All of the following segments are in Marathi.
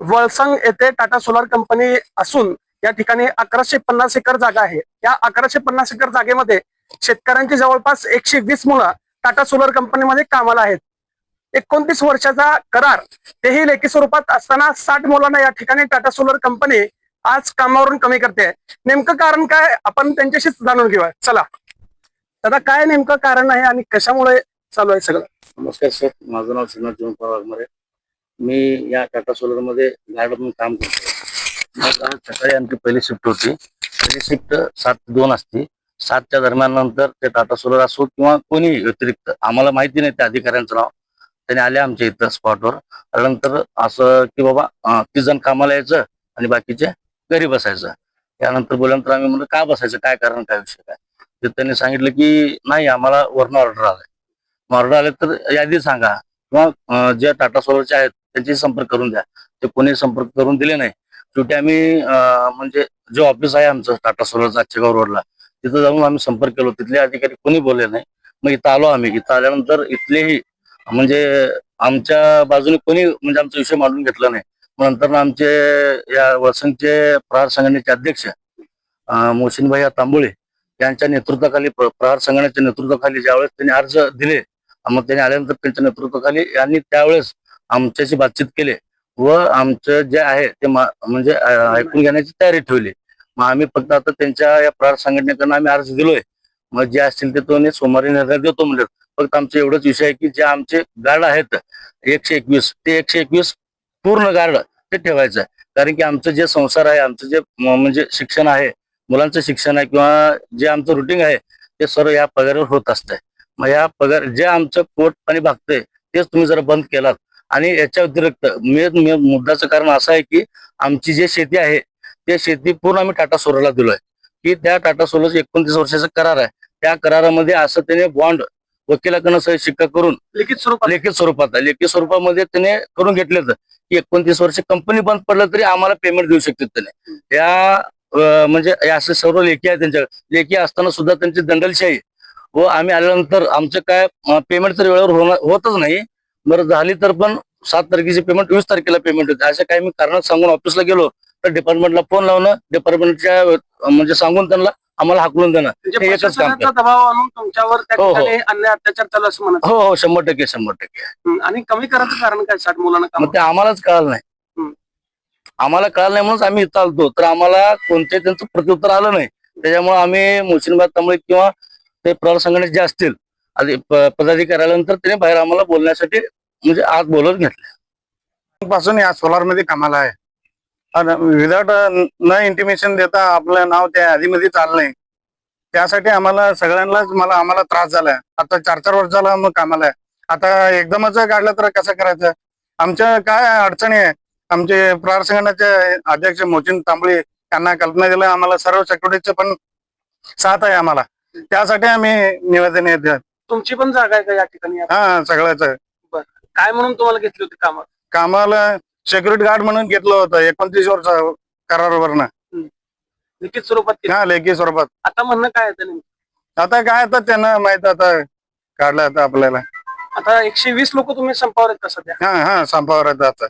वळसंग येथे टाटा सोलार कंपनी असून या ठिकाणी 1150 एकर जागा आहे. या 1150 एकर जागेमध्ये शेतकऱ्यांची जवळपास 120 मुलं टाटा सोलार कंपनीमध्ये कामाला आहेत. 29 वर्षाचा करार तेही लेखी स्वरूपात असताना 60 मुलांना या ठिकाणी टाटा सोलार कंपनी आज कामावरून कमी करते. नेमकं कारण काय आपण त्यांच्याशीच जाणून घेऊया. चला दादा, काय नेमकं कारण आहे आणि कशामुळे चालू आहे सगळं? नमस्कार सर, माझं नाव श्रीनाथ जीवन वाघमारे. मी या टाटा सोलर मध्ये गार्ड म्हणून काम करतो. आज सकाळी आमची पहिली शिफ्ट होती. पहिली शिफ्ट 7 ते 2 असते. 7च्या दरम्यान नंतर ते टाटा सोलर असो किंवा कोणी व्यतिरिक्त, आम्हाला माहिती नाही त्या अधिकाऱ्यांचं नाव, त्याने आले आमच्या इथं स्पॉटवर. त्यानंतर असं की बाबा 30 जण कामाला यायचं आणि बाकीचे घरी बसायचं. त्यानंतर बोलल्यानंतर आम्ही म्हणलं का बसायचं, काय कारण, काय विषय काय. तर त्यांनी सांगितलं की नाही, आम्हाला वरनं ऑर्डर आलाय. ऑर्डर आले तर यादी सांगा किंवा जे टाटा सोलरचे आहेत त्यांची संपर्क करून द्या. ते कोणी संपर्क करून दिले नाही. शेवटी आम्ही म्हणजे जे ऑफिस आहे आमचं टाटा सोलरचं आचेगाव रोडला, तिथं जाऊन आम्ही संपर्क केलो. तिथले अधिकारी कोणी बोलले नाही. मग इथं आलो आम्ही. इथं आल्यानंतर इथलेही म्हणजे आमच्या बाजूने कोणी म्हणजे आमचा विषय मांडून घेतला नाही. मग नंतर आमचे या वसंतचे प्रहार संघटनेचे अध्यक्ष मोहसिनभाई तांबोळे यांच्या नेतृत्वाखाली, प्रहार संघटनेच्या नेतृत्वाखाली ज्यावेळेस त्यांनी अर्ज दिले, मग त्यांनी आल्यानंतर त्यांच्या नेतृत्वाखाली यांनी त्यावेळेस आमच्याशी बातचीत केली व आमचं जे आहे ते म्हणजे ऐकून घेण्याची तयारी ठेवली. मग आम्ही फक्त आता त्यांच्या या प्रहार संघटनेकडून आम्ही अर्ज दिलोय. मग जे असतील ते तो सोमवारी निर्णय देतो म्हणजे. फक्त आमचं एवढंच विषय आहे की जे आमचे गार्ड आहेत 121, ते 121 पूर्ण गार्ड ते ठेवायचं आहे. कारण की आमचं जे संसार आहे, आमचं जे म्हणजे शिक्षण आहे, मुलांचं शिक्षण आहे किंवा जे आमचं रुटीन आहे ते सर्व या पगारावर होत असतंय. मग या पगार जे आमचं पोट पाणी भागतंय तेच तुम्ही जर बंद केलात. आणि याच्या व्यतिरिक्त मुद्द्याचं कारण असं आहे की आमची जी शेती आहे ते शेती पूर्ण आम्ही टाटा सोलरला दिलोय. की त्या टाटा सोलरचा 29 वर्षाचा करार आहे. त्या करारामध्ये असं त्याने बॉन्ड वकिलाकडनं सही शिक्का करून लेखी स्वरूपामध्ये त्याने करून घेतलेलं की 29 वर्ष कंपनी बंद पडलं तरी आम्हाला पेमेंट देऊ शकतात त्याने. या म्हणजे असे सर्व लेखी आहे त्यांच्याकडे. लेखी असताना सुद्धा त्यांची दंडलशाही व आम्ही आल्यानंतर आमचं काय पेमेंट तर वेळेवर होतच नाही. बरं झाली तर पण 7 तारखेची पेमेंट 20 तारखेला पेमेंट होते. अशा काही मी कारण सांगून ऑफिसला गेलो तर डिपार्टमेंटला फोन लावणं, डिपार्टमेंटच्या म्हणजे सांगून त्यांना आम्हाला हाकलून देणं, हे एकच काम. दबाव आणून तुमच्यावर त्या ठिकाणी अन्याय अत्याचार चालू असं म्हणत? हो, 100%. आणि कमी करायचं कारण काय? 60 मुलांना मग ते आम्हालाच कळलं नाही. आम्हाला कळलं नाही म्हणून आम्ही इथं आलतो. तर आम्हाला कोणत्याही त्यांचं प्रत्युत्तर आलं नाही. त्याच्यामुळे आम्ही मोहसिनभाई तांबोळे किंवा ते प्रहार संघटनेचे जे असतील पदाधिकारी आल्यानंतर त्याने बाहेर आम्हाला बोलण्यासाठी म्हणजे आत बोलवून घेतले. पासून या सोलार मध्ये कामाला आहे. विदाउट न इंटिमेशन देता आपलं नाव त्या यादीमध्ये चाललं नाही. त्यासाठी आम्हाला सगळ्यांनाच आम्हाला त्रास झालाय. आता 4-4 वर्ष झाला मग कामाला आहे. आता एकदमच काढलं तर कसं करायचं? आमच्या काय अडचणी आहे. आमचे प्रहार संघटनेचे अध्यक्ष मोहसिन तांबळे यांना कल्पना दिलं. आम्हाला सर्व सेक्युरिटीचं पण साथ आहे आम्हाला. त्यासाठी आम्ही निवेदन येत. तुमची पण जागा आहे का या ठिकाणी? हा, सगळ्याच. काय म्हणून तुम्हाला घेतली होती कामाला? सिक्युरिटी गार्ड म्हणून घेतलं होतं 29 वर्ष करारावरनं. लिखित स्वरूपात? हा, लेखी स्वरूपात. आता म्हणणं काय आहे? आता काय, आता त्यांना माहित, आता काढलं आता आपल्याला. आता 120 लोक तुम्ही संपावर आहेत का सध्या? हा, संपावर आहेत. आता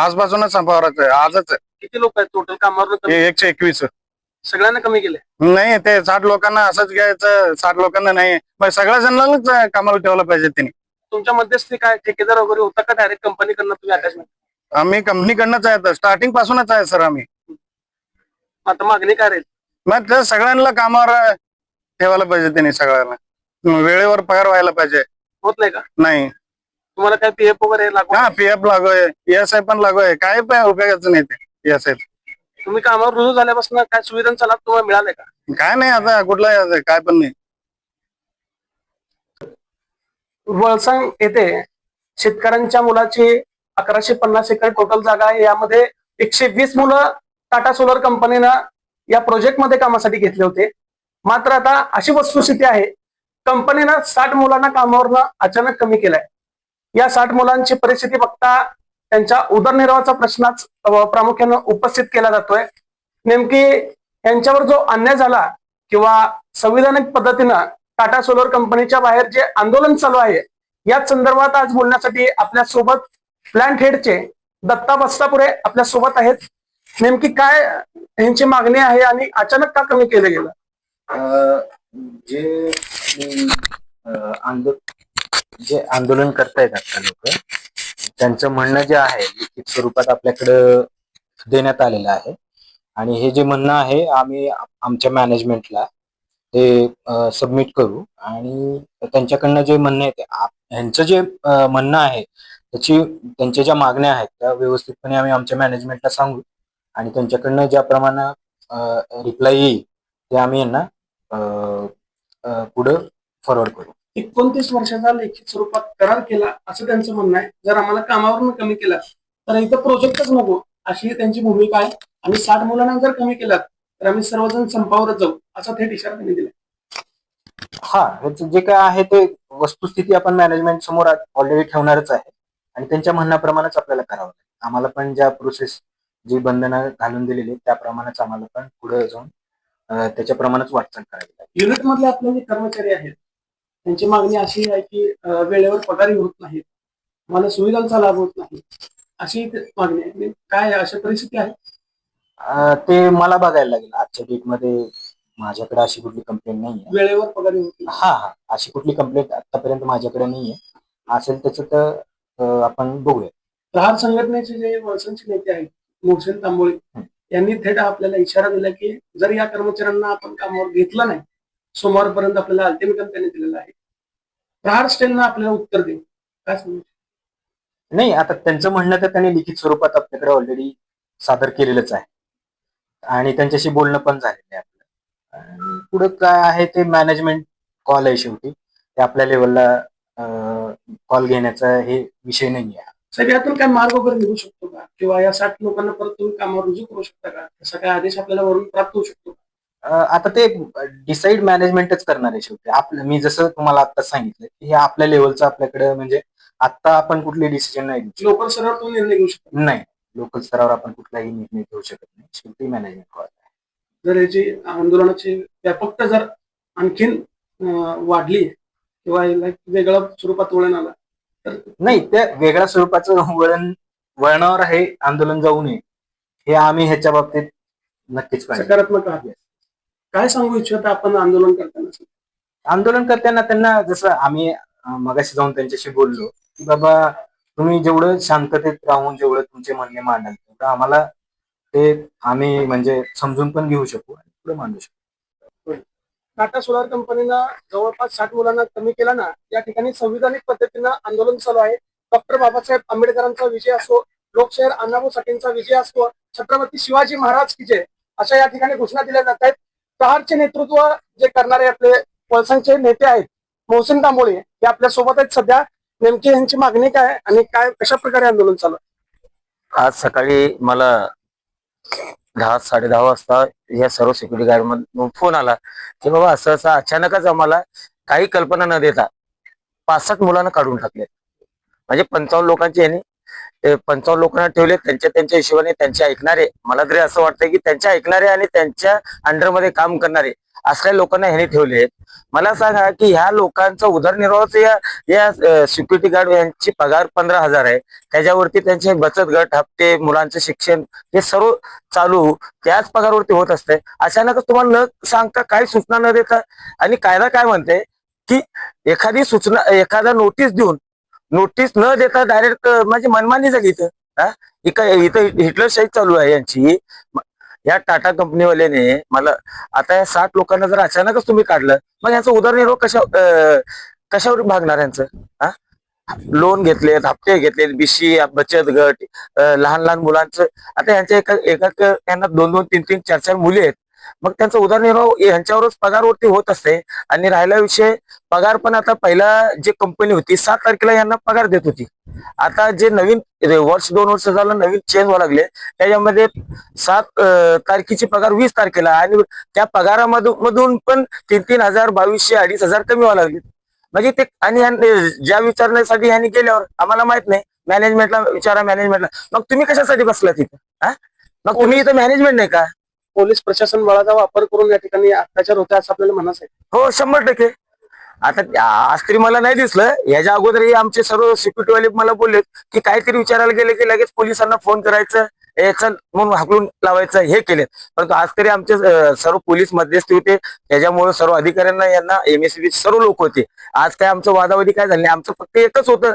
आजपासूनच संपावरच आहे. आजच. किती लोक आहेत टोटल कामावर? 121. सगळ्यांना कमी केले? नाही, ते 60 लोकांना असंच घ्यायचं. 60 लोकांना नाही, मग सगळ्या जणांनाच कामाला ठेवलं पाहिजे त्यांनी. तुमच्या मध्यस्थी काय ठेकेदार वगैरे होता का डायरेक्ट कंपनीकडनं तुम्ही अटॅचमेंट? आम्ही कंपनीकडनंच आहे, स्टार्टिंग पासूनच आहे सर आम्ही. आता मागणी काय राहील? मग ते सगळ्यांना कामावर ठेवायला पाहिजे त्यांनी. सगळ्यांना वेळेवर पगार व्हायला पाहिजे. होत नाही का? नाही. तुम्हाला काय पीएफ वगैरे लागू? हा, पीएफ लागू आहे, ESI पण लागू आहे. काय पण उपयोगाचं नाही ते ESI. तुम्ही कामावर रुजू झाल्यापासून काय सुविधांचा लाभ तुम्हाला मिळालाय का? काय नाही, आता कुठला काय पण नाही. वळसंग येथे शेतकऱ्यांच्या मुलाची 1150 एकर टोटल जागा आहे. यामध्ये 120 मुलं टाटा सोलर कंपनीनं या प्रोजेक्ट मध्ये कामासाठी घेतले होते. मात्र आता अशी वस्तुस्थिती आहे, कंपनीनं 60 मुलांना कामावरनं अचानक कमी केलाय. या 60 मुलांची परिस्थिती बघता त्यांच्या उदरनिर्वाहाचा प्रश्नच प्रामुख्यानं उपस्थित केला जातोय. नेमकी यांच्यावर जो अन्याय झाला किंवा संविधानिक पद्धतीनं टाटा सोलर कंपनीच्या बाहेर जे आंदोलन चालू आहे, याच संदर्भात आज बोलण्यासाठी आपल्या सोबत प्लांट हेडचे दत्ता बस्तापुरे आपल्या सोबत आहेत. नेमकी काय यांची मागणी आहे आणि अचानक का कमी केलं गेलं? जे जे आंदोलन करतायत आता लोक, त्यांचं म्हणणं जे आहे लिखित स्वरूपात आपल्याकडं देण्यात आलेलं आहे. आणि हे जे म्हणणं आहे आम्ही आमच्या मॅनेजमेंटला ते सबमिट करू. आणि त्यांच्याकडनं जे म्हणणं आहे ते ह्यांचं जे म्हणणं आहे त्यांच्या ज्या मागण्या आहेत त्या व्यवस्थितपणे आम्ही आमच्या मॅनेजमेंटला सांगू. आणि त्यांच्याकडनं ज्याप्रमाणे रिप्लाय येईल ते आम्ही यांना पुढे फॉरवर्ड करू. 29 वर्षाचा लेखी स्वरूपात करार केला असं त्यांचं म्हणणं आहे. जर आम्हाला कामावरून कमी केला तर इथं प्रोजेक्टच नको अशी त्यांची भूमिका आहे. आणि 60 मुलांना जर कमी केला तर आम्ही सर्वजण संपावरच जाऊ असा थेट इशारा त्यांनी दिला. हा, ह्याचं जे काय आहे ते वस्तुस्थिती आपण मॅनेजमेंट समोर ऑलरेडी ठेवणारच आहे. आणि त्यांच्या म्हणण्याप्रमाणेच आपल्याला करावं लागेल. आम्हाला पण ज्या प्रोसेस जी बंधनं घालून दिलेली आहेत त्याप्रमाणेच आम्हाला पण पुढे जाऊन त्याच्याप्रमाणेच वाटचाल करावी लागेल. युनिट मधले आपले जे कर्मचारी आहेत त्यांची मागणी अशी आहे की वेळेवर पगारही होत नाहीत, मला सुविधांचा लाभ होत नाही अशी मागणी आहे. काय अशा परिस्थिती आहे? ते मला बघायला लागेल. आजच्या डेटमध्ये माझ्याकडे अशी कुठली कंप्लेंट नाहीये. वेळेवर पगारही होत नाही. हा, अशी कुठली कंप्लेंट आतापर्यंत माझ्याकडे नाहीये. असेल त्याचं तर आपण बघूया. प्रहार संघटनेचे जे वळसंगचे नेते आहेत मोहसेन तांबोळी यांनी थेट आपल्याला इशारा दिला की जर या कर्मचाऱ्यांना आपण कामावर घेतलं नाही सोमवारपर्यंत आपल्याला अल्टिमेटम त्यांनी दिलेलं आहे. प्रहार स्टेलनं आपल्याला उत्तर देऊ काय सांगू? नाही, आता त्यांचं म्हणणं तर त्यांनी लिखित स्वरूपात आपल्याकडे ऑलरेडी सादर केलेलंच आहे. आणि त्यांच्याशी बोलणं पण झालेलं आहे आपलं. आणि पुढे काय आहे ते मॅनेजमेंट कॉल आहे शेवटी. ते आपल्या लेवलला कॉल घेण्याचा हे विषय नाही आहे. साहेब यातून काय मार्ग वगैरे निघू शकतो का किंवा या 60 लोकांना परत तुम्ही कामावर रुजू करू शकता का? तसा काय आदेश आपल्याला वरून प्राप्त होऊ शकतो? आता ते डिसाईड मॅनेजमेंटच करणार आहे शेवटी. आपलं मी जसं तुम्हाला आता सांगितलं की हे आपल्या लेवलचं आपल्याकडे म्हणजे आता आपण कुठली डिसिजन नाही घेऊ शकत. लोकल स्तरावर तो निर्णय घेऊ शकतो नाही, लोकल स्तरावर आपण कुठलाही निर्णय घेऊ शकत नाही. शेवटी मॅनेजमेंट कॉल आहे. जर याची आंदोलनाची व्यापकता जर आणखीन वाढली किंवा याला वेगळ्या स्वरूपात वळण आला तर नाही, त्या वेगळ्या स्वरूपाचं वळणावर हे आंदोलन जाऊ नये हे आम्ही ह्याच्या बाबतीत नक्कीच पाहिजे. सकारात्मक आहे. काय सांगू इच्छिता आपण आंदोलन करताना? आंदोलन करताना त्यांना जसं आम्ही मगाशी जाऊन त्यांच्याशी बोललो की बाबा तुम्ही जेवढं शांततेत राहून जेवढं तुमचे म्हणणे मांडाल तेवढं आम्हाला ते आम्ही म्हणजे समजून पण घेऊ शकू आणि पुढे मांडू शकू. टाटा सोलार कंपनीनं जवळपास 60 मुलांना कमी केला ना, या ठिकाणी संविधानिक पद्धतीनं आंदोलन चालू आहे. डॉक्टर बाबासाहेब आंबेडकरांचा विजय असो, लोकशाहीर अण्णाभाऊ साठेंचा विजय असो, छत्रपती शिवाजी महाराज की जय अशा या ठिकाणी घोषणा दिल्या जात आहेत. प्रहारचे नेतृत्व जे करणारे आपले वळसंगचे नेते आहेत मोहसेन तांबोळी हे आपल्या सोबत आहेत सध्या. नेमकी यांची मागणी काय आणि काय कशा प्रकारे आंदोलन चालू आहे? आज सकाळी मला 10-10:30 वाजता या सर्व सिक्युरिटी गार्ड मधून फोन आला की बाबा असं असं अचानकच आम्हाला काही कल्पना न देता 5-7 मुलांना काढून टाकले. म्हणजे 55 लोकांचे यांनी 55 लोकांना ठेवले. त्यांच्या हिशोबाने त्यांचे ऐकणारे, मला तरी असं वाटतं की त्यांच्या ऐकणारे आणि त्यांच्या अंडरमध्ये काम करणारे असल्या लोकांना ह्यांनी ठेवले आहेत. मला सांगा की ह्या लोकांचा उदरनिर्वाहाचं या सिक्युरिटी गार्ड यांची पगार 15,000 आहे. त्याच्यावरती त्यांचे बचत गट, हप्ते, मुलांचं शिक्षण हे सर्व चालू त्याच पगारवरती होत असते. अचानकच तुम्हाला न सांगता काही सूचना न देता, आणि कायदा काय म्हणते की एखादी सूचना, एखादा नोटीस देऊन नोटीस न देता डायरेक्ट म्हणजे मनमानी झाली इथं. इथं हिटलरशाही चालू आहे यांची. या टाटा कंपनीवाल्याने मला आता या 60 लोकांना जर अचानकच तुम्ही काढलं मग यांचा उदरनिर्वाह कशावर भागणार यांचं? लोन घेतलेत, हप्ते घेतलेत, बीसी, बचत गट, लहान लहान मुलांचं. आता यांच्या यांना 2-2, 3-3, 4-4 मुली आहेत. मग त्यांचा उदरनिर्वाह यांच्यावरच पगारवरती होत असते. आणि राहिला विषय पगार पण आता पहिला जे कंपनी होती 7 तारखेला यांना पगार देत होती. आता जे नवीन वर्ष 2 वर्ष झालं नवीन चेंज व्हायला लागले त्याच्यामध्ये 7 तारखेची पगार 20 तारखेला, आणि त्या पगारामधून पण 3,000, 2,200, 2,500 कमी व्हायला लागले. म्हणजे ते, आणि ज्या विचारण्यासाठी ह्यांनी गेल्यावर आम्हाला माहित नाही, मॅनेजमेंटला विचारा, मॅनेजमेंटला. मग तुम्ही कशासाठी बसला तिथं? मग तुम्ही इथं मॅनेजमेंट नाही का? पोलीस प्रशासन बळाचा वापर करून या ठिकाणी अत्याचार होते असं आपल्याला म्हणायचं आहे. हो, 100%. आता आज तरी मला नाही दिसलं. याच्या अगोदरही आमचे सर्व सिक्युरिटी वाले मला बोलले की काहीतरी विचारायला गेले की लगेच पोलिसांना फोन करायचं, चल म्हणून हाकलून लावायचं, हे केले. परंतु आज तरी आमचे सर्व पोलीस मध्यस्थी होते, त्याच्यामुळे सर्व अधिकाऱ्यांना यांना MSCB सर्व लोक होते. आज काय आमचं वादावादी काय झालं नाही. आमचं फक्त एकच होतं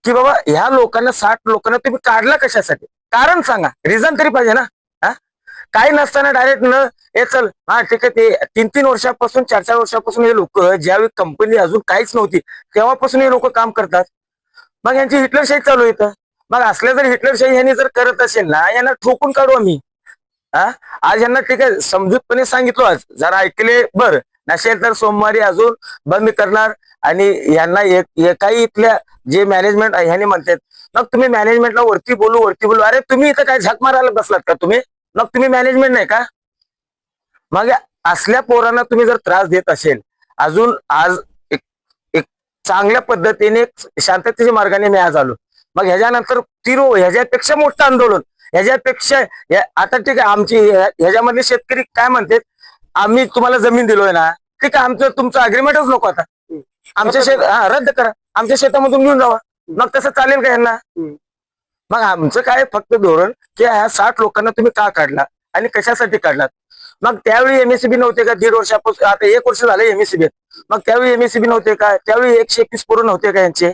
की बाबा ह्या लोकांना 60 लोकांना तुम्ही काढला कशासाठी, कारण सांगा, रिझन तरी पाहिजे ना. काही नसताना डायरेक्ट चल हा ठीक आहे. ते 3-3 वर्षापासून 4-4 वर्षापासून हे लोक, ज्यावेळी कंपनी अजून काहीच नव्हती तेव्हापासून हे लोक काम करतात. मग यांची हिटलरशाही चालू येतं. मग असल्या जर हिटलरशाही यांनी जर करत असेल ना, यांना ठोकून काढू आम्ही. आज यांना ठीक आहे समजूतपणे सांगितलं, आज जरा ऐकले बरं नसेल तर सोमवारी अजून बंद करणार. आणि यांना एकाही इथल्या जे मॅनेजमेंट आहे ह्यांनी म्हणतात, मग तुम्ही मॅनेजमेंटला वरती बोलू. अरे तुम्ही इथं काय झक मारायला बसलात का तुम्ही? मग तुम्ही मॅनेजमेंट नाही का? मग असल्या पोरांना तुम्ही जर त्रास देत असेल, अजून आज एक चांगल्या पद्धतीने शांततेच्या मार्गाने मी आज आलो. मग ह्याच्यानंतर ह्याच्यापेक्षा मोठं आंदोलन, ह्याच्यापेक्षा आता ठीक आहे. आमची ह्याच्यामधले शेतकरी काय म्हणतात, आम्ही तुम्हाला जमीन दिलोय ना, ठीक आहे, तुमचं अग्रीमेंटच नको आता, आमच्या शेत रद्द करा, आमच्या शेतामधून घेऊन जावा. मग तसं चालेल का यांना? मग आमचं काय फक्त धोरण की ह्या 60 लोकांना तुम्ही का काढला आणि कशासाठी काढलात? मग त्यावेळी MSCB नव्हते का? 1.5 वर्षापासून, आता 1 वर्ष झालं MSCB. मग त्यावेळी MSCB नव्हते का? त्यावेळी 121 पोरं नव्हते का यांचे?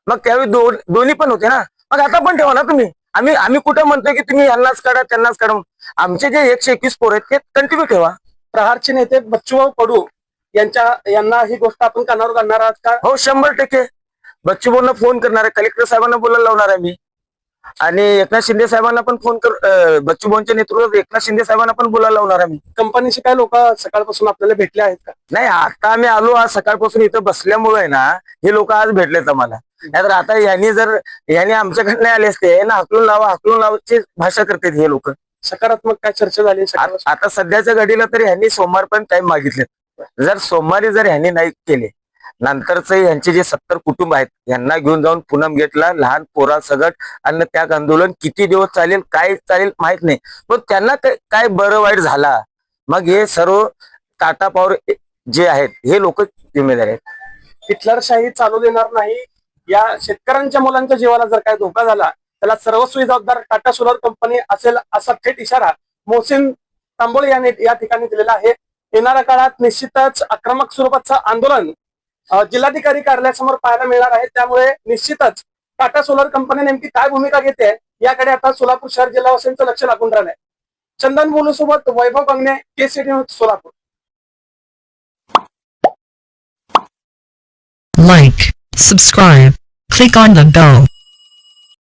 मग त्यावेळी दोन्ही पण होते ना. मग आता पण ठेवा ना तुम्ही. आम्ही कुठं म्हणतोय की तुम्ही यांनाच काढा त्यांनाच काढा. आमचे जे 121 पोरं आहेत ते कंटिन्यू ठेवा. प्रहारचे नेते बच्चूभाऊ कडू यांना ही गोष्ट आपण कानावर घालणार आहात का? हो, 100%. बच्चूभाऊंना फोन करणार आहे, कलेक्टर साहेबांना बोलायला लावणार आहे मी. आणि एकनाथ शिंदे साहेबांना पण फोन कर, बच्चूभाऊंच्या नेतृत्वात एकनाथ शिंदे साहेबांना पण बोलायला लावणार आहे मी. कंपनीचे काय लोक सकाळपासून आपल्याला भेटले आहेत का? नाही, आता आम्ही आलो, आज सकाळपासून इथं बसल्यामुळे ना हे लोक आज भेटलेत आम्हाला. नाहीतर आता यांनी आमच्याकडे नाही आले असते ना, हाकलून लावाची भाषा करतात हे लोक. सकारात्मक काय चर्चा झाली? आता सध्याच्या घडीला तरी ह्यांनी सोमवार पण टाइम मागितले. जर सोमवारी जर ह्यांनी नाही केले, नंतरच यांचे जे 70 कुटुंब आहेत यांना घेऊन जाऊन पूनम गेटला लहान पोरा सगट अन्न त्याग आंदोलन किती दिवस चालेल, काय चालेल माहित नाही, पण त्यांना काय बरं वाईट झाला. मग हे सर्व टाटा पॉवर जे आहेत हे लोक जिम्मेदार आहेत. हिटलरशाही चालू देणार नाही. या शेतकऱ्यांच्या मुलांच्या जीवाला जर काय धोका झाला त्याला सर्वस्वी जबाबदार टाटा सोलर कंपनी असेल, असा थेट इशारा मोहसिन तांबोळे यांनी या ठिकाणी दिलेला आहे. येणाऱ्या काळात निश्चितच आक्रमक स्वरूपाचं आंदोलन जिल्हाधिकारी कार्यालयासमोर पाहायला मिळणार आहे. त्यामुळे निश्चितच टाटा सोलर कंपनी नेमकी काय भूमिका घेते याकडे आता सोलापूर शहर जिल्हावासियांचं लक्ष लागून राहिलंय. चंदन बोलू सोबत Vaibhav Gangane, KCTV news, Solapur. Like, subscribe, click on the bell.